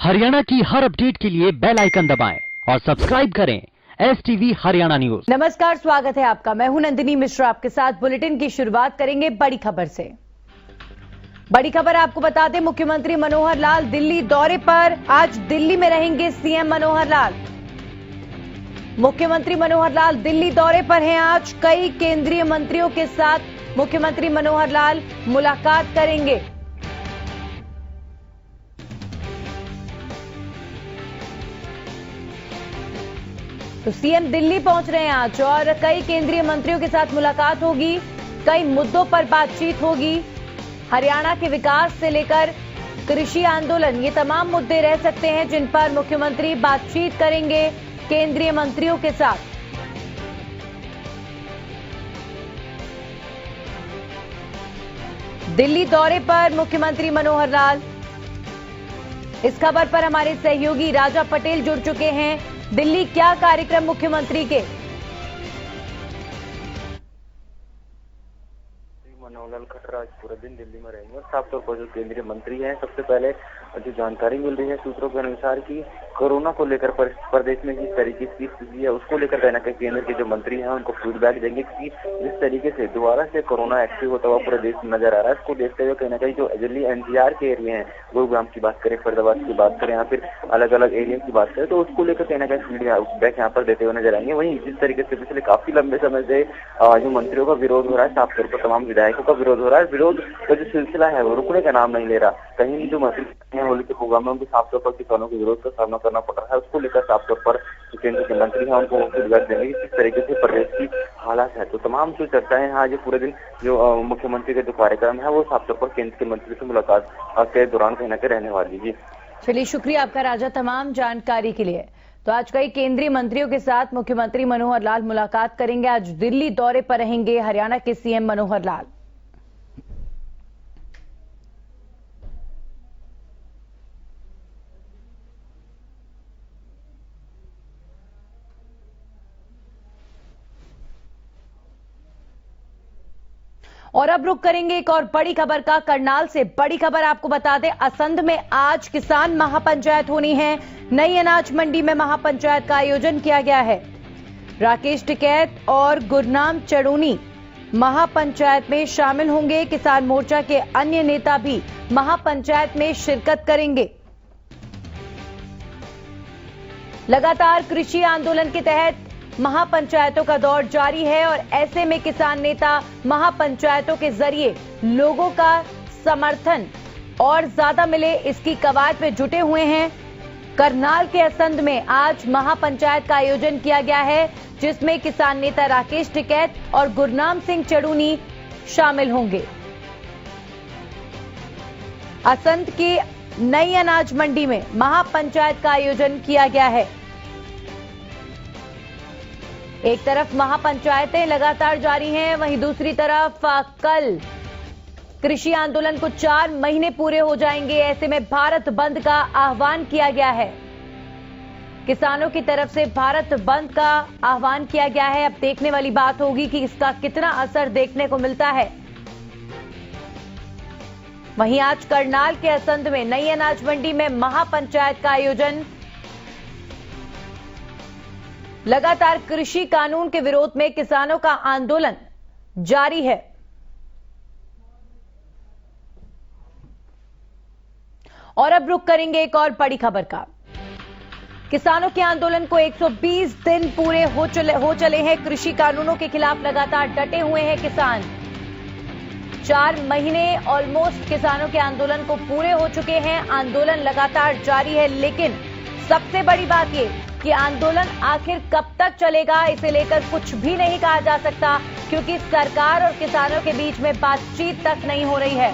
हरियाणा की हर अपडेट के लिए बेल आइकन दबाएं और सब्सक्राइब करें STV हरियाणा न्यूज। नमस्कार, स्वागत है आपका। मैं हूं नंदिनी मिश्रा। आपके साथ बुलेटिन की शुरुआत करेंगे बड़ी खबर से। बड़ी खबर आपको बता दें, मुख्यमंत्री मनोहर लाल दिल्ली दौरे पर। आज दिल्ली में रहेंगे सीएम मनोहर लाल। मुख्यमंत्री मनोहर लाल दिल्ली दौरे पर हैं। आज कई केंद्रीय मंत्रियों के साथ मुख्यमंत्री मनोहर लाल मुलाकात करेंगे। तो सीएम दिल्ली पहुंच रहे हैं आज और कई केंद्रीय मंत्रियों के साथ मुलाकात होगी। कई मुद्दों पर बातचीत होगी। हरियाणा के विकास से लेकर कृषि आंदोलन, ये तमाम मुद्दे रह सकते हैं जिन पर मुख्यमंत्री बातचीत करेंगे केंद्रीय मंत्रियों के साथ। दिल्ली दौरे पर मुख्यमंत्री मनोहर लाल। इस खबर पर हमारे सहयोगी राजा पटेल जुड़ चुके हैं। दिल्ली क्या कार्यक्रम मुख्यमंत्री के? मनोहर लाल खट्टर आज पूरे दिन दिल्ली में रहेंगे और साफ तौर पर जो केंद्रीय मंत्री हैं, सबसे पहले जो जानकारी मिल रही है सूत्रों के अनुसार कि कोरोना को लेकर प्रदेश में जिस तरीके की स्थिति है उसको लेकर कहीं ना कहीं केंद्र के जो मंत्री हैं उनको फीडबैक देंगे कि जिस तरीके से दोबारा से कोरोना एक्टिव होता हुआ पूरे देश में नजर आ रहा है, इसको देखते हुए कहीं ना कहीं जो दिल्ली NCR के एरिया हैं, गुरुग्राम की बात करें, फरीदाबाद की बात करें या फिर अलग अलग एरिया की बात करें, तो उसको लेकर कहीं ना कहीं फीडबैक यहाँ पर देते हुए नजर आएंगे। वहीं जिस तरीके से पिछले काफी लंबे समय से जो मंत्रियों का विरोध हो रहा है, साफ तौर पर तमाम विधायकों का विरोध हो रहा है, विरोध का जो सिलसिला है वो रुकने का नाम नहीं ले रहा। कहीं भी जो मंत्री होली के प्रोग्राम में उनको साफ तौर पर किसानों के विरोध का सामना करना पड़ रहा है, उसको लेकर साफ तौर पर जो केंद्र के मंत्री हैं उनको फीडबैक देंगे कि किस तरीके से प्रदेश की हालात है। तो तमाम जो चर्चाएं हैं आज पूरे दिन जो मुख्यमंत्री का जो कार्यक्रम है वो साफ तौर पर केंद्र के मंत्री से मुलाकात के दौरान कहीं ना कहीं रहने वाली। जी चलिए, शुक्रिया आपका राजा तमाम जानकारी के लिए। तो आज कई केंद्रीय मंत्रियों के साथ मुख्यमंत्री मनोहर लाल मुलाकात करेंगे। आज दिल्ली दौरे पर रहेंगे हरियाणा के सीएम मनोहर लाल। और अब रुक करेंगे एक और बड़ी खबर का, करनाल से। बड़ी खबर आपको बता दें, असंध में आज किसान महापंचायत होनी है। नई अनाज मंडी में महापंचायत का आयोजन किया गया है। राकेश टिकैत और गुरनाम चढ़ूनी महापंचायत में शामिल होंगे। किसान मोर्चा के अन्य नेता भी महापंचायत में शिरकत करेंगे। लगातार कृषि आंदोलन के तहत महापंचायतों का दौर जारी है और ऐसे में किसान नेता महापंचायतों के जरिए लोगों का समर्थन और ज्यादा मिले, इसकी कवायद में जुटे हुए हैं। करनाल के असंध में आज महापंचायत का आयोजन किया गया है, जिसमें किसान नेता राकेश टिकैत और गुरनाम सिंह चढ़ूनी शामिल होंगे। असंध की नई अनाज मंडी में महापंचायत का आयोजन किया गया है। एक तरफ महापंचायतें लगातार जारी हैं, वहीं दूसरी तरफ कल कृषि आंदोलन को 4 महीने पूरे हो जाएंगे। ऐसे में भारत बंद का आह्वान किया गया है। किसानों की तरफ से भारत बंद का आह्वान किया गया है। अब देखने वाली बात होगी कि इसका कितना असर देखने को मिलता है। वहीं आज करनाल के असंध में नई अनाज मंडी में महापंचायत का आयोजन। लगातार कृषि कानून के विरोध में किसानों का आंदोलन जारी है। और अब रुक करेंगे एक और बड़ी खबर का। किसानों के आंदोलन को 120 दिन पूरे हो चले हैं। कृषि कानूनों के खिलाफ लगातार डटे हुए हैं किसान। 4 महीने ऑलमोस्ट किसानों के आंदोलन को पूरे हो चुके हैं। आंदोलन लगातार जारी है, लेकिन सबसे बड़ी बात यह कि आंदोलन आखिर कब तक चलेगा, इसे लेकर कुछ भी नहीं कहा जा सकता, क्योंकि सरकार और किसानों के बीच में बातचीत तक नहीं हो रही है।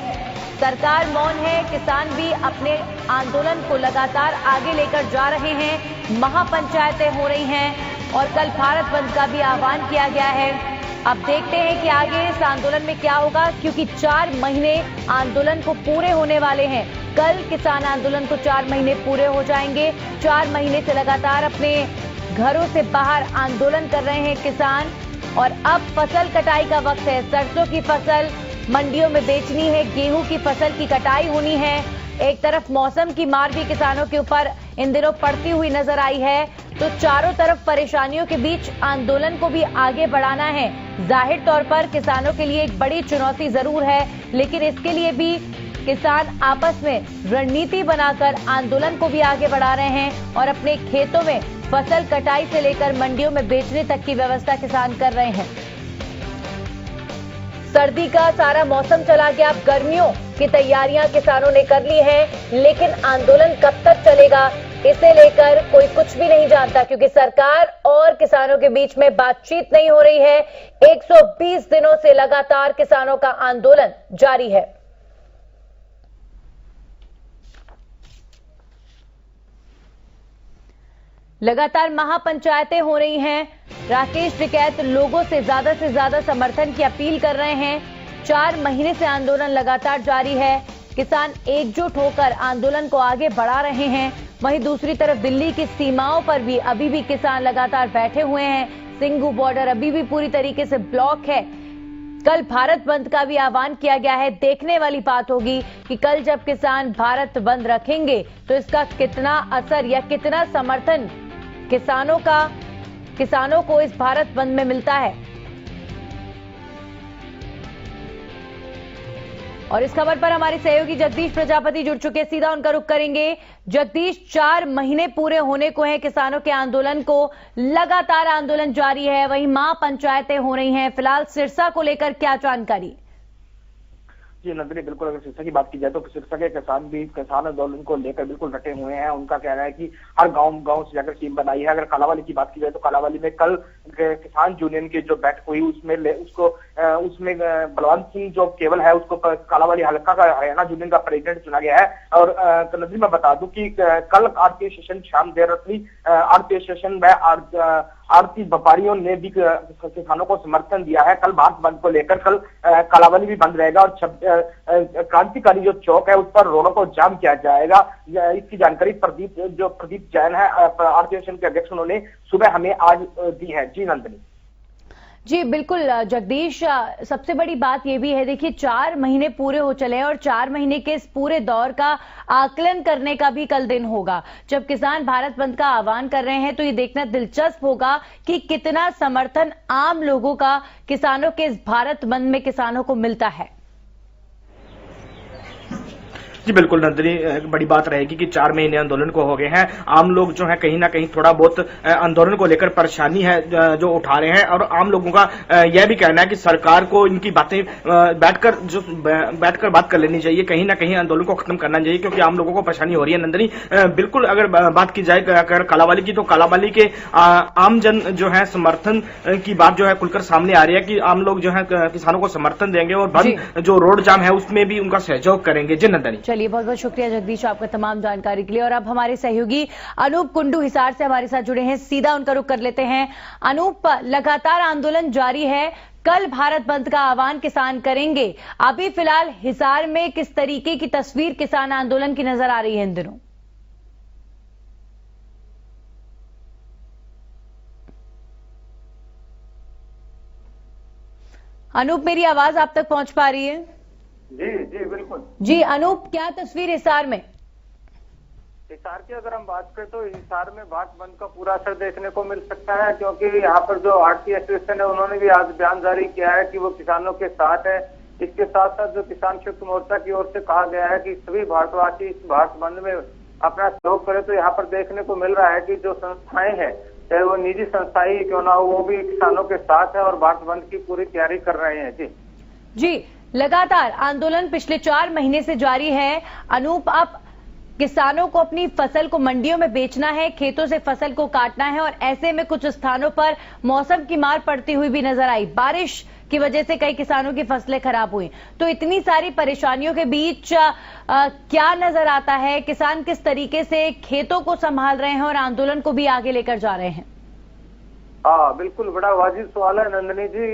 सरकार मौन है, किसान भी अपने आंदोलन को लगातार आगे लेकर जा रहे हैं। महापंचायतें हो रही हैं और कल भारत बंद का भी आह्वान किया गया है। अब देखते हैं कि आगे इस आंदोलन में क्या होगा, क्योंकि 4 महीने आंदोलन को पूरे होने वाले हैं। कल किसान आंदोलन को 4 महीने पूरे हो जाएंगे। 4 महीने से लगातार अपने घरों से बाहर आंदोलन कर रहे हैं किसान और अब फसल कटाई का वक्त है। सरसों की फसल मंडियों में बेचनी है, गेहूं की फसल की कटाई होनी है, एक तरफ मौसम की मार भी किसानों के ऊपर इन दिनों पड़ती हुई नजर आई है, तो चारों तरफ परेशानियों के बीच आंदोलन को भी आगे बढ़ाना है। जाहिर तौर पर किसानों के लिए एक बड़ी चुनौती जरूर है, लेकिन इसके लिए भी किसान आपस में रणनीति बनाकर आंदोलन को भी आगे बढ़ा रहे हैं और अपने खेतों में फसल कटाई से लेकर मंडियों में बेचने तक की व्यवस्था किसान कर रहे हैं। सर्दी का सारा मौसम चला गया, अब गर्मियों की तैयारियां किसानों ने कर ली हैं, लेकिन आंदोलन कब तक चलेगा इसे लेकर कोई कुछ भी नहीं जानता, क्योंकि सरकार और किसानों के बीच में बातचीत नहीं हो रही है। 120 दिनों से लगातार किसानों का आंदोलन जारी है। लगातार महापंचायतें हो रही हैं। राकेश टिकैत लोगों से ज्यादा समर्थन की अपील कर रहे हैं। 4 महीने से आंदोलन लगातार जारी है। किसान एकजुट होकर आंदोलन को आगे बढ़ा रहे हैं। वहीं दूसरी तरफ दिल्ली की सीमाओं पर भी अभी भी किसान लगातार बैठे हुए हैं। सिंघू बॉर्डर अभी भी पूरी तरीके से ब्लॉक है। कल भारत बंद का भी आह्वान किया गया है। देखने वाली बात होगी कि कल जब किसान भारत बंद रखेंगे तो इसका कितना असर या कितना समर्थन किसानों को इस भारत बंद में मिलता है। और इस खबर पर हमारे सहयोगी जगदीश प्रजापति जुड़ चुके, सीधा उनका रुख करेंगे। जगदीश, 4 महीने पूरे होने को हैं किसानों के आंदोलन को, लगातार आंदोलन जारी है, वहीं महापंचायतें हो रही हैं। फिलहाल सिरसा को लेकर क्या जानकारी? जी नंदिनी, बिल्कुल अगर सिरसा की बात की जाए तो सिरसा के किसान भी किसान आंदोलन को लेकर बिल्कुल डटे हुए हैं। उनका कहना है कि हर गांव से जाकर टीम बनाई है। अगर कालावाली की बात की जाए तो कालावाली में कल किसान यूनियन की जो बैठक हुई उसमें बलवंत सिंह जो केवल है उसको कालावाली हल्का का हरियाणा यूनियन का प्रेसिडेंट चुना गया है। और नंदिनी मैं बता दूं कि कल आरती सेशन शाम देर रात्रि आरती सेशन में आरती व्यापारियों ने भी किसानों को समर्थन दिया है। कल भारत बंद को लेकर कल कालावाली भी बंद रहेगा और क्रांतिकारी जो चौक है उस पर रोडों को जाम किया जाएगा। इसकी जानकारी प्रदीप जैन है आरती सेशन के अध्यक्ष, उन्होंने सुबह हमें आज दी है। जी नंदिनी। जी बिल्कुल जगदीश, सबसे बड़ी बात यह भी है, देखिए 4 महीने पूरे हो चले हैं और 4 महीने के इस पूरे दौर का आकलन करने का भी कल दिन होगा। जब किसान भारत बंद का आह्वान कर रहे हैं तो ये देखना दिलचस्प होगा कि कितना समर्थन आम लोगों का किसानों के इस भारत बंद में किसानों को मिलता है। जी बिल्कुल नंदिनी, बड़ी बात रहेगी कि 4 महीने आंदोलन को हो गए हैं। आम लोग जो है कहीं ना कहीं थोड़ा बहुत आंदोलन को लेकर परेशानी है जो उठा रहे हैं, और आम लोगों का यह भी कहना है कि सरकार को इनकी बातें बैठकर बात कर लेनी चाहिए। कहीं ना कहीं आंदोलन को खत्म करना चाहिए, क्योंकि आम लोगों को परेशानी हो रही है। नंदिनी, बिल्कुल अगर बात की जाए अगर कालावाली की, तो कालावाली के आम जन जो है समर्थन की बात जो है खुलकर सामने आ रही है कि आम लोग जो है किसानों को समर्थन देंगे और बंद जो रोड जाम है उसमें भी उनका सहयोग करेंगे। जी नंदिनी। चलिए, बहुत बहुत शुक्रिया जगदीश आपका तमाम जानकारी के लिए। और अब हमारे सहयोगी अनूप कुंडू हिसार से हमारे साथ जुड़े हैं, सीधा उनका रुख कर लेते हैं। अनूप, लगातार आंदोलन जारी है, कल भारत बंद का आह्वान किसान करेंगे। अभी फिलहाल हिसार में किस तरीके की तस्वीर किसान आंदोलन की नजर आ रही है इन दिनों? अनूप, मेरी आवाज आप तक पहुंच पा रही है? जी बिल्कुल। जी अनूप, क्या तस्वीर हिसार में? हिसार की अगर हम बात करें तो हिसार में भारत बंद का पूरा असर देखने को मिल सकता है, क्योंकि यहाँ पर जो आरती एसोसिएशन है उन्होंने भी आज बयान जारी किया है कि वो किसानों के साथ है। इसके साथ साथ जो किसान संयुक्त मोर्चा की ओर से कहा गया है कि सभी भारतवासी इस भारत बंद में अपना सहयोग करें। तो यहाँ पर देखने को मिल रहा है कि जो संस्थाएं हैं, चाहे वो निजी संस्थाएं क्यों ना हो, वो भी किसानों के साथ है और भारत बंद की पूरी तैयारी कर रहे हैं। जी लगातार आंदोलन पिछले 4 महीने से जारी है। अनूप, अब किसानों को अपनी फसल को मंडियों में बेचना है, खेतों से फसल को काटना है, और ऐसे में कुछ स्थानों पर मौसम की मार पड़ती हुई भी नजर आई। बारिश की वजह से कई किसानों की फसलें खराब हुई। तो इतनी सारी परेशानियों के बीच क्या नजर आता है? किसान किस तरीके से खेतों को संभाल रहे हैं और आंदोलन को भी आगे लेकर जा रहे हैं? हाँ बिल्कुल, बड़ा वाजिब सवाल है नंदिनी जी।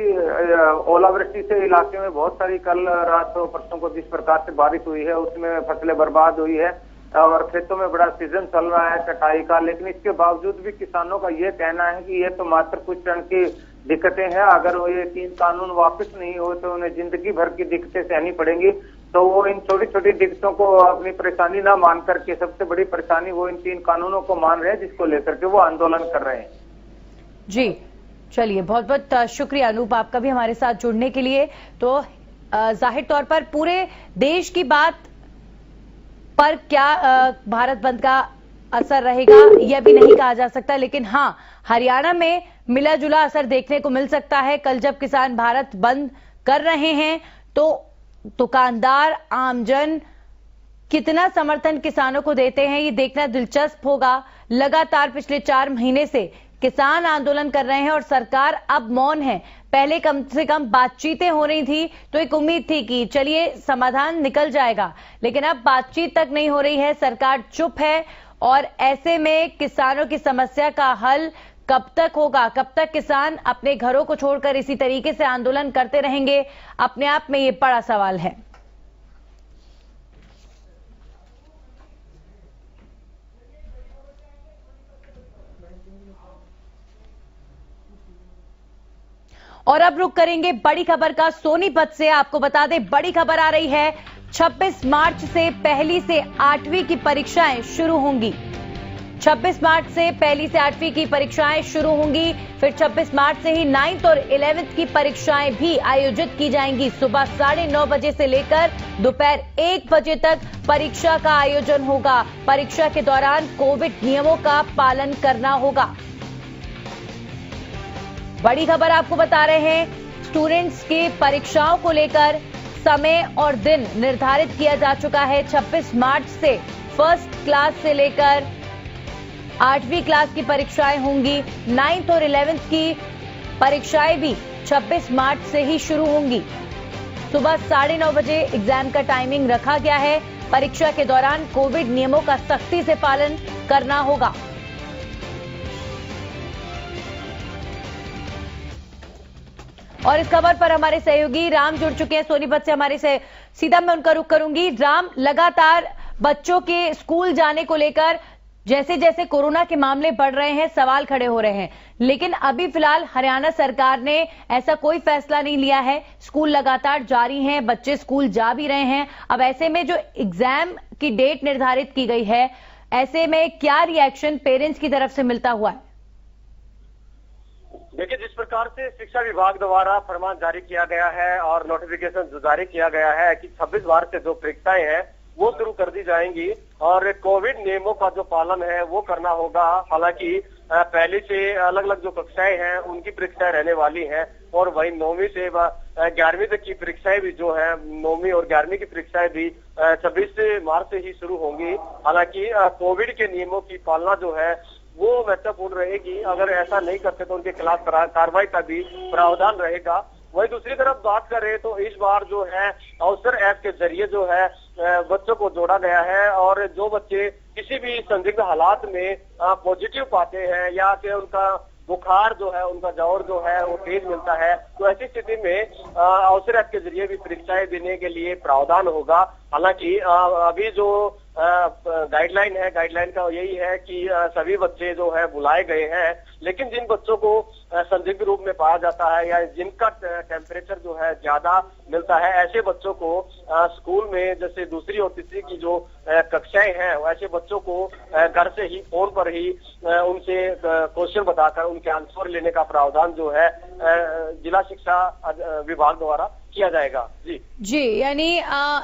ओलावृष्टि से इलाके में बहुत सारी कल रात और परसों को जिस प्रकार से बारिश हुई है उसमें फसलें बर्बाद हुई है और खेतों में बड़ा सीजन चल रहा है कटाई का। लेकिन इसके बावजूद भी किसानों का ये कहना है कि ये तो मात्र कुछ क्षण की दिक्कतें हैं, अगर वो ये 3 कानून वापस नहीं हो तो उन्हें जिंदगी भर की दिक्कतें सहनी पड़ेंगी। तो वो इन छोटी छोटी दिक्कतों को अपनी परेशानी ना मान करके सबसे बड़ी परेशानी वो इन 3 कानूनों को मान रहे हैं, जिसको लेकर के वो आंदोलन कर रहे हैं। जी चलिए, बहुत बहुत शुक्रिया अनूप आपका भी हमारे साथ जुड़ने के लिए। तो जाहिर तौर पर पूरे देश की बात पर क्या भारत बंद का असर रहेगा यह भी नहीं कहा जा सकता, लेकिन हाँ हरियाणा में मिला जुला असर देखने को मिल सकता है। कल जब किसान भारत बंद कर रहे हैं तो दुकानदार, आमजन कितना समर्थन किसानों को देते हैं ये देखना दिलचस्प होगा। लगातार पिछले 4 महीने से किसान आंदोलन कर रहे हैं और सरकार अब मौन है। पहले कम से कम बातचीतें हो रही थी तो एक उम्मीद थी कि चलिए समाधान निकल जाएगा, लेकिन अब बातचीत तक नहीं हो रही है, सरकार चुप है। और ऐसे में किसानों की समस्या का हल कब तक होगा, कब तक किसान अपने घरों को छोड़कर इसी तरीके से आंदोलन करते रहेंगे, अपने आप में ये बड़ा सवाल है। और अब रुक करेंगे बड़ी खबर का सोनीपत से। आपको बता दें बड़ी खबर आ रही है, 26 मार्च से 1ली से 8वीं की परीक्षाएं शुरू होंगी। 26 मार्च से 1ली से 8वीं की परीक्षाएं शुरू होंगी। फिर 26 मार्च से ही 9th और 11th की परीक्षाएं भी आयोजित की जाएंगी। सुबह 9:30 बजे से लेकर दोपहर 1 बजे तक परीक्षा का आयोजन होगा। परीक्षा के दौरान कोविड नियमों का पालन करना होगा। बड़ी खबर आपको बता रहे हैं, स्टूडेंट्स की परीक्षाओं को लेकर समय और दिन निर्धारित किया जा चुका है। 26 मार्च से फर्स्ट क्लास से लेकर 8वीं क्लास की परीक्षाएं होंगी। 9th और 11th की परीक्षाएं भी 26 मार्च से ही शुरू होंगी। सुबह 9:30 बजे एग्जाम का टाइमिंग रखा गया है। परीक्षा के दौरान कोविड नियमों का सख्ती से पालन करना होगा। और इस खबर पर हमारे सहयोगी राम जुड़ चुके हैं सोनीपत से हमारे से। सीधा मैं उनका रुख करूंगी। राम, लगातार बच्चों के स्कूल जाने को लेकर जैसे जैसे कोरोना के मामले बढ़ रहे हैं सवाल खड़े हो रहे हैं, लेकिन अभी फिलहाल हरियाणा सरकार ने ऐसा कोई फैसला नहीं लिया है। स्कूल लगातार जारी हैं, बच्चे स्कूल जा भी रहे हैं। अब ऐसे में जो एग्जाम की डेट निर्धारित की गई है, ऐसे में क्या रिएक्शन पेरेंट्स की तरफ से मिलता हुआ है? देखिए, जिस प्रकार से शिक्षा विभाग द्वारा फरमान जारी किया गया है और नोटिफिकेशन जारी किया गया है कि 26 मार्च से जो परीक्षाएं हैं वो शुरू कर दी जाएंगी और कोविड नियमों का जो पालन है वो करना होगा। हालांकि पहले से अलग अलग जो कक्षाएं हैं उनकी परीक्षाएं रहने वाली हैं और वहीं 9वीं से 11वीं तक की परीक्षाएं भी जो है 9वीं और 11वीं की परीक्षाएं भी 26 मार्च से ही शुरू होंगी। हालांकि कोविड के नियमों की पालना जो है वो महत्वपूर्ण रहेगी। अगर ऐसा नहीं करते तो उनके खिलाफ कार्रवाई का भी प्रावधान रहेगा। वहीं दूसरी तरफ बात करें तो इस बार जो है अवसर ऐप के जरिए जो है बच्चों को जोड़ा गया है और जो बच्चे किसी भी संदिग्ध हालात में पॉजिटिव पाते हैं या कि उनका बुखार जो है, उनका ज्वर जो है वो तेज मिलता है, तो ऐसी स्थिति में अवसर ऐप के जरिए भी परीक्षाएं देने के लिए प्रावधान होगा। हालांकि अभी जो गाइडलाइन है, गाइडलाइन का यही है कि सभी बच्चे जो है बुलाए गए हैं, लेकिन जिन बच्चों को संदिग्ध रूप में पाया जाता है या जिनका टेम्परेचर जो है ज्यादा मिलता है, ऐसे बच्चों को स्कूल में जैसे दूसरी और तीसरी की जो कक्षाएं हैं ऐसे बच्चों को घर से ही फोन पर ही उनसे क्वेश्चन बताकर उनके आंसर लेने का प्रावधान जो है जिला शिक्षा विभाग द्वारा किया जाएगा। जी, यानी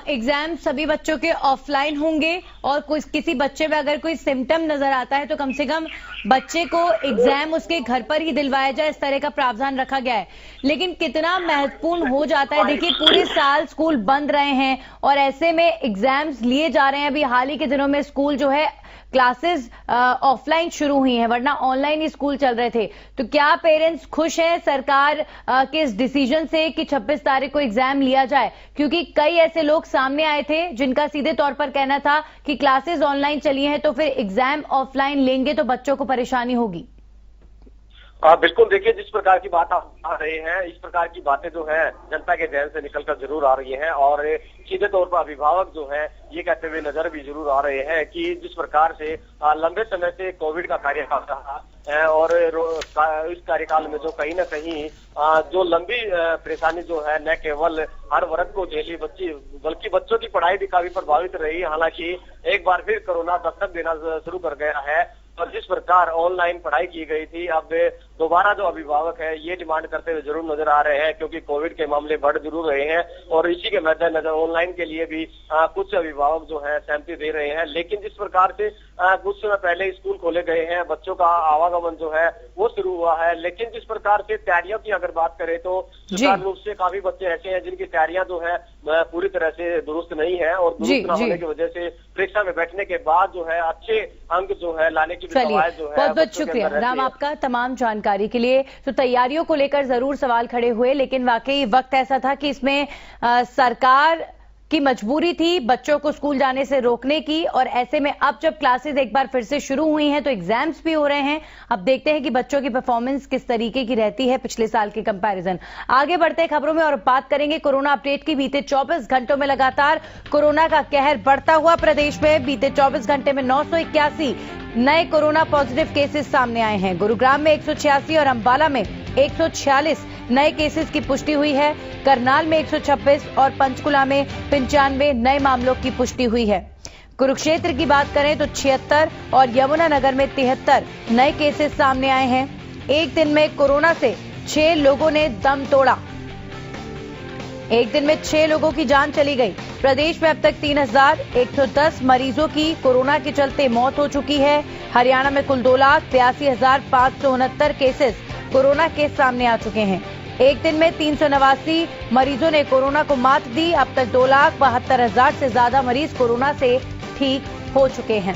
एग्जाम सभी बच्चों के ऑफलाइन होंगे और किसी बच्चे में अगर कोई सिम्टम नजर आता है तो कम से कम बच्चे को एग्जाम उसके घर पर ही दिलवाया जाए, इस तरह का प्रावधान रखा गया है। लेकिन कितना महत्वपूर्ण हो जाता है, देखिए पूरे साल स्कूल बंद रहे हैं और ऐसे में एग्जाम्स लिए जा रहे हैं। अभी हाल ही के दिनों में स्कूल जो है क्लासेस ऑफलाइन शुरू हुई हैं, वरना ऑनलाइन ही स्कूल चल रहे थे। तो क्या पेरेंट्स खुश हैं सरकार के इस डिसीजन से कि 26 तारीख को एग्जाम लिया जाए? क्योंकि कई ऐसे लोग सामने आए थे जिनका सीधे तौर पर कहना था कि क्लासेस ऑनलाइन चली हैं तो फिर एग्जाम ऑफलाइन लेंगे तो बच्चों को परेशानी होगी। बिल्कुल, देखिए जिस प्रकार की बात आप आ रहे हैं, इस प्रकार की बातें जो है जनता के ध्यान से निकलकर जरूर आ रही हैं और सीधे तौर पर अभिभावक जो है ये कहते हुए नजर भी जरूर आ रहे हैं कि जिस प्रकार से लंबे समय से कोविड का कार्यकाल रहा है और इस कार्यकाल में जो कहीं ना कहीं जो लंबी परेशानी जो है न केवल हर वर्ग को झेली बल्कि बच्चों की पढ़ाई भी काफी प्रभावित रही। हालांकि एक बार फिर कोरोना दस्तक देना शुरू कर गया है और जिस प्रकार ऑनलाइन पढ़ाई की गई थी, अब दोबारा जो अभिभावक है ये डिमांड करते हुए जरूर नजर आ रहे हैं क्योंकि कोविड के मामले बढ़ जरूर रहे हैं और इसी के मद्देनजर ऑनलाइन के लिए भी कुछ अभिभावक जो है सहमति दे रहे हैं। लेकिन जिस प्रकार से कुछ समय पहले स्कूल खोले गए हैं, बच्चों का आवागमन जो है वो शुरू हुआ है, लेकिन जिस प्रकार से तैयारियों की अगर बात करें तो सुचारू रूप से काफी बच्चे ऐसे हैं जिनकी तैयारियां जो है पूरी तरह से दुरुस्त नहीं है और दुरुस्त न होने की वजह से परीक्षा में बैठने के बाद जो है अच्छे अंक जो है लाने की चलिए, बहुत बहुत शुक्रिया राम आपका तमाम जानकारी के लिए। तो तैयारियों को लेकर जरूर सवाल खड़े हुए, लेकिन वाकई वक्त ऐसा था कि इसमें सरकार की मजबूरी थी बच्चों को स्कूल जाने से रोकने की, और ऐसे में अब जब क्लासेस एक बार फिर से शुरू हुई हैं तो एग्जाम्स भी हो रहे हैं। अब देखते हैं कि बच्चों की परफॉर्मेंस किस तरीके की रहती है पिछले साल के कंपैरिजन। आगे बढ़ते हैं खबरों में और बात करेंगे कोरोना अपडेट की। बीते 24 घंटों में लगातार कोरोना का कहर बढ़ता हुआ प्रदेश में बीते 24 घंटे में 981 नए कोरोना पॉजिटिव केसेस सामने आए हैं। गुरुग्राम में 186 और अंबाला में 146 नए केसेस की पुष्टि हुई है। करनाल में 126 और पंचकुला में 95 नए मामलों की पुष्टि हुई है। कुरुक्षेत्र की बात करें तो 76 और यमुनानगर में 73 नए केसेस सामने आए हैं। एक दिन में कोरोना से 6 लोगों ने दम तोड़ा। एक दिन में 6 लोगों की जान चली गई। प्रदेश में अब तक 3110 मरीजों की कोरोना के चलते मौत हो चुकी है। हरियाणा में कुल 2,82,569 केसेस कोरोना के सामने आ चुके हैं। एक दिन में 389 मरीजों ने कोरोना को मात दी। अब तक 2,72,000 से ज्यादा मरीज कोरोना से ठीक हो चुके हैं।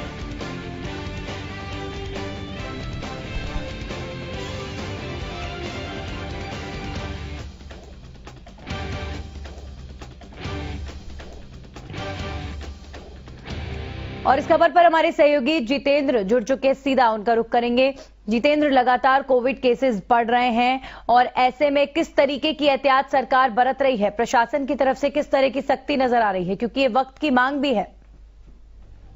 और इस खबर पर हमारे सहयोगी जितेंद्र जुड़ चुके, सीधा उनका रुख करेंगे। जितेंद्र, लगातार कोविड केसेस बढ़ रहे हैं और ऐसे में किस तरीके की एहतियात सरकार बरत रही है, प्रशासन की तरफ से किस तरह की सख्ती नजर आ रही है, क्योंकि ये वक्त की मांग भी है?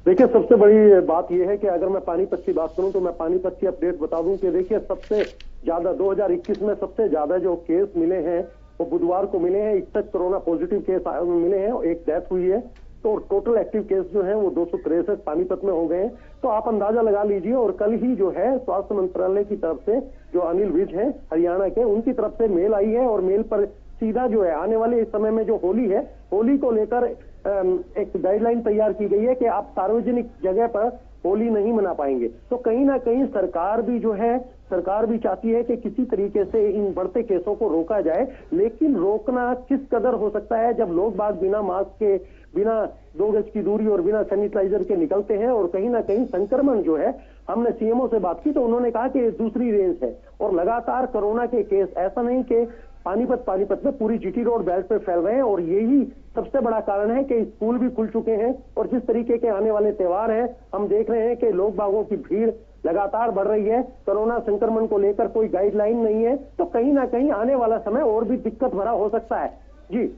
देखिए, सबसे बड़ी बात यह है कि अगर मैं पानीपत की बात करूं तो मैं पानीपत की अपडेट बता दूं कि देखिए सबसे ज्यादा 2021 में सबसे ज्यादा जो केस मिले हैं वो बुधवार को मिले हैं। 61 कोरोना पॉजिटिव केस मिले हैं, एक डेथ हुई है। तो टोटल एक्टिव केस जो है वो 263 पानीपत में हो गए हैं। तो आप अंदाजा लगा लीजिए। और कल ही जो है स्वास्थ्य मंत्रालय की तरफ से जो अनिल विज हैं हरियाणा के, उनकी तरफ से मेल आई है और मेल पर सीधा जो है आने वाले इस समय में जो होली है, होली को लेकर एक गाइडलाइन तैयार की गई है कि आप सार्वजनिक जगह पर होली नहीं मना पाएंगे। तो कहीं ना कहीं सरकार भी जो है, सरकार भी चाहती है कि किसी तरीके से इन बढ़ते केसों को रोका जाए। लेकिन रोकना किस कदर हो सकता है जब लोग बाग बिना मास्क के, बिना 2 गज की दूरी और बिना सैनिटाइजर के निकलते हैं। और कहीं ना कहीं संक्रमण जो है, हमने सीएमओ से बात की तो उन्होंने कहा कि दूसरी रेंज है और लगातार कोरोना के केस, ऐसा नहीं कि पानीपत में पूरी जीटी रोड बेल्ट पे फैल रहे हैं। और यही सबसे बड़ा कारण है कि स्कूल भी खुल चुके हैं और जिस तरीके के आने वाले त्योहार हैं, हम देख रहे हैं कि लोग बागों की भीड़ लगातार बढ़ रही है। कोरोना संक्रमण को लेकर कोई गाइडलाइन नहीं है, तो कहीं ना कहीं आने वाला समय और भी दिक्कत भरा हो सकता है। जी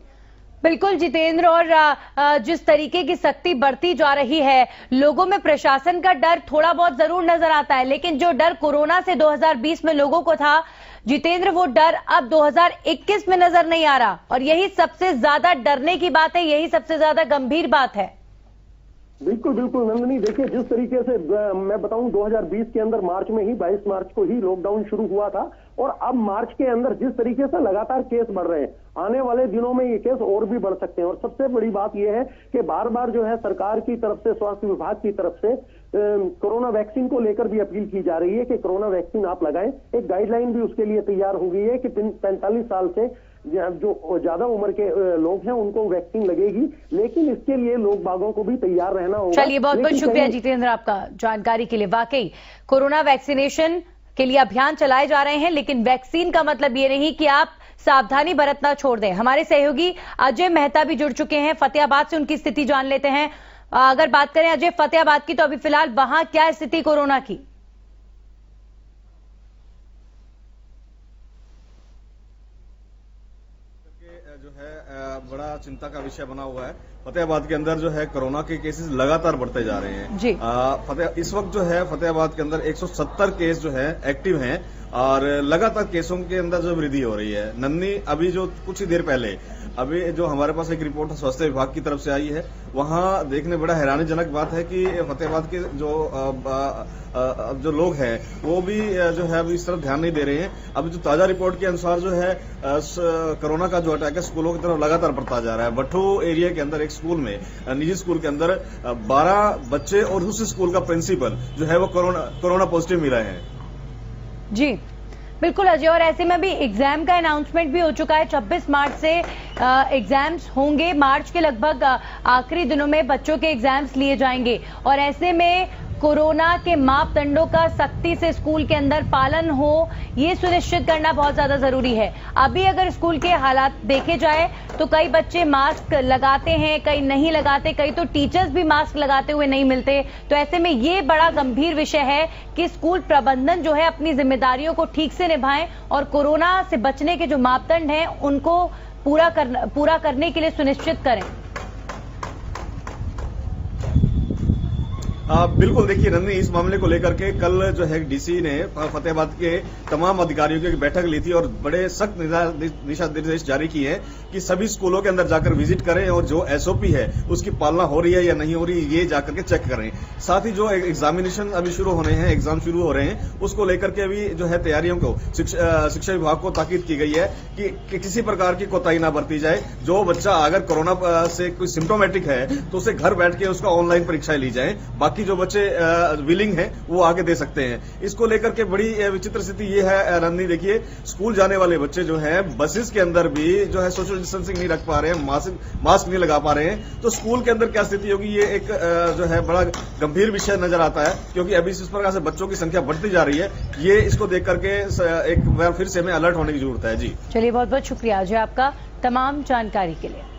बिल्कुल जितेंद्र, और जिस तरीके की सख्ती बढ़ती जा रही है, लोगों में प्रशासन का डर थोड़ा बहुत जरूर नजर आता है, लेकिन जो डर कोरोना से 2020 में लोगों को था जितेंद्र, वो डर अब 2021 में नजर नहीं आ रहा। और यही सबसे ज्यादा डरने की बात है, यही सबसे ज्यादा गंभीर बात है। बिल्कुल बिल्कुल नंदनी, देखिए जिस तरीके से मैं बताऊं 2020 के अंदर मार्च में ही 22 मार्च को ही लॉकडाउन शुरू हुआ था और अब मार्च के अंदर जिस तरीके से लगातार केस बढ़ रहे हैं, आने वाले दिनों में ये केस और भी बढ़ सकते हैं। और सबसे बड़ी बात यह है कि बार बार जो है सरकार की तरफ से, स्वास्थ्य विभाग की तरफ से कोरोना वैक्सीन को लेकर भी अपील की जा रही है कि कोरोना वैक्सीन आप लगाएं। एक गाइडलाइन भी उसके लिए तैयार हो गई है कि 45 साल से जो ज्यादा उम्र के लोग हैं उनको वैक्सीन लगेगी, लेकिन इसके लिए लोग बागों को भी तैयार रहना होगा। चलिए, बहुत बहुत शुक्रिया जितेंद्र आपका जानकारी के लिए। वाकई कोरोना वैक्सीनेशन के लिए अभियान चलाए जा रहे हैं, लेकिन वैक्सीन का मतलब ये नहीं कि आप सावधानी बरतना छोड़ दें। हमारे सहयोगी अजय मेहता भी जुड़ चुके हैं फतेहाबाद से, उनकी स्थिति जान लेते हैं। अगर बात करें अजय फतेहाबाद की, तो अभी फिलहाल वहां क्या स्थिति कोरोना की? है बड़ा चिंता का विषय बना हुआ है। फतेहाबाद के अंदर जो है कोरोना के केसेस लगातार बढ़ते जा रहे हैं जी। इस वक्त जो है फतेहाबाद के अंदर 170 केस जो है एक्टिव हैं और लगातार केसों के अंदर जो वृद्धि हो रही है। नन्ही अभी जो कुछ ही देर पहले अभी जो हमारे पास एक रिपोर्ट स्वास्थ्य विभाग की तरफ से आई है, वहां देखने बड़ा हैरानीजनक बात है कि फतेहाबाद के जो लोग हैं वो भी जो है अभी इस तरफ ध्यान नहीं दे रहे हैं। अभी जो ताजा रिपोर्ट के अनुसार जो है कोरोना का जो अटैक है स्कूलों की तरफ लगातार बढ़ता जा रहा है। भट्टू एरिया के अंदर एक स्कूल में, निजी स्कूल के अंदर 12 बच्चे और दूसरे स्कूल का प्रिंसिपल जो है वो कोरोना पॉजिटिव मिले हैं। जी बिल्कुल अजय, और ऐसे में भी एग्जाम का अनाउंसमेंट भी हो चुका है। 26 मार्च से एग्जाम्स होंगे। मार्च के लगभग आखिरी दिनों में बच्चों के एग्जाम्स लिए जाएंगे और ऐसे में कोरोना के मापदंडों का सख्ती से स्कूल के अंदर पालन हो, ये सुनिश्चित करना बहुत ज्यादा जरूरी है। अभी अगर स्कूल के हालात देखे जाए तो कई बच्चे मास्क लगाते हैं, कई नहीं लगाते, कई तो टीचर्स भी मास्क लगाते हुए नहीं मिलते। तो ऐसे में ये बड़ा गंभीर विषय है कि स्कूल प्रबंधन जो है अपनी जिम्मेदारियों को ठीक से निभाएं और कोरोना से बचने के जो मापदंड हैं उनको पूरा करने के लिए सुनिश्चित करें। बिल्कुल, देखिए नन्ही, इस मामले को लेकर के कल जो है डीसी ने फतेहाबाद के तमाम अधिकारियों की बैठक ली थी और बड़े सख्त दिशा निर्देश जारी किए हैं कि सभी स्कूलों के अंदर जाकर विजिट करें और जो एसओपी है उसकी पालना हो रही है या नहीं हो रही ये जाकर के चेक करें। साथ ही जो एग्जामिनेशन अभी शुरू होने हैं, एग्जाम शुरू हो रहे हैं, उसको लेकर के अभी जो है तैयारियों को शिक्षा विभाग को ताकीद की गई है कि किसी प्रकार की कोताही ना बरती जाए। जो बच्चा अगर कोरोना से कोई सिम्टोमेटिक है तो उसे घर बैठ के उसका ऑनलाइन परीक्षाएं ली जाए। बाकी जो बच्चे विलिंग हैं वो आगे दे सकते हैं। इसको लेकर के बड़ी विचित्र स्थिति ये है नन्ही, देखिए स्कूल जाने वाले बच्चे जो हैं बसेस के अंदर भी जो है सोशल डिस्टेंसिंग नहीं रख पा रहे हैं, मास्क नहीं लगा पा रहे हैं। तो स्कूल के अंदर क्या स्थिति होगी, ये एक जो है बड़ा गंभीर विषय नजर आता है, क्योंकि अभी इस प्रकार से बच्चों की संख्या बढ़ती जा रही है। ये इसको देख करके एक बार फिर से हमें अलर्ट होने की जरूरत है। जी चलिए, बहुत बहुत शुक्रिया अजय आपका तमाम जानकारी के लिए।